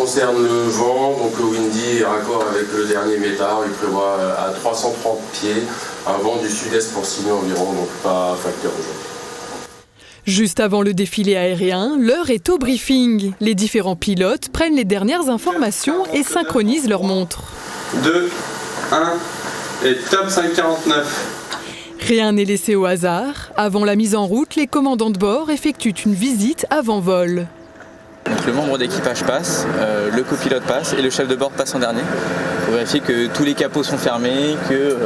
concerne le vent, donc le windy est raccord avec le dernier métard, il prévoit à 330 pieds, un vent du sud-est pour 6 nœuds environ, donc pas facteur aujourd'hui. Juste avant le défilé aérien, l'heure est au briefing. Les différents pilotes prennent les dernières informations et synchronisent leurs montres. 2, 1 et top 549. Rien n'est laissé au hasard. Avant la mise en route, les commandants de bord effectuent une visite avant vol. Donc le membre d'équipage passe, le copilote passe et le chef de bord passe en dernier. Pour vérifier que tous les capots sont fermés, que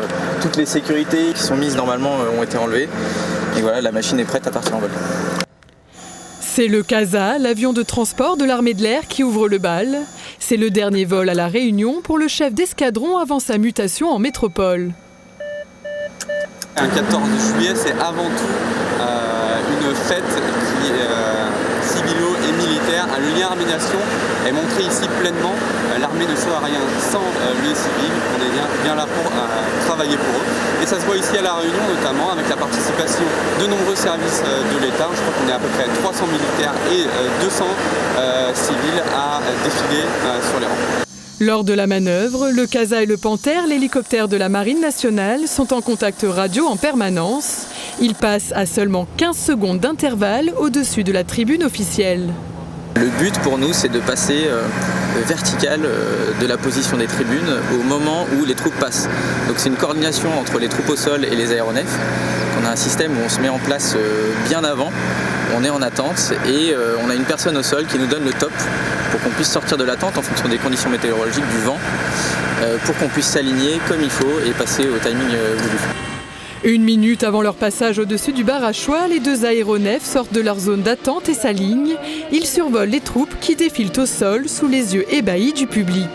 toutes les sécurités qui sont mises normalement ont été enlevées. Et voilà, la machine est prête à partir en vol. C'est le CASA, l'avion de transport de l'armée de l'air, qui ouvre le bal. C'est le dernier vol à La Réunion pour le chef d'escadron avant sa mutation en métropole. Un 14 juillet, c'est avant tout une fête qui est civilo et militaire. Le lien armée-nation est montré ici pleinement. L'armée ne sera rien sans les civils. On est bien là pour travailler pour eux. Et ça se voit ici à La Réunion, notamment avec la participation de nombreux services de l'État. Je crois qu'on est à peu près 300 militaires et 200 civils à défiler sur les rangs. Lors de la manœuvre, le CASA et le Panthère, l'hélicoptère de la Marine nationale, sont en contact radio en permanence. Ils passent à seulement 15 secondes d'intervalle au-dessus de la tribune officielle. Le but pour nous, c'est de passer vertical de la position des tribunes au moment où les troupes passent. Donc c'est une coordination entre les troupes au sol et les aéronefs. On a un système où on se met en place bien avant, on est en attente et on a une personne au sol qui nous donne le top pour qu'on puisse sortir de l'attente en fonction des conditions météorologiques, du vent, pour qu'on puisse s'aligner comme il faut et passer au timing voulu. 1 minute avant leur passage au-dessus du bar à choix, les 2 aéronefs sortent de leur zone d'attente et s'alignent. Ils survolent les troupes qui défilent au sol sous les yeux ébahis du public.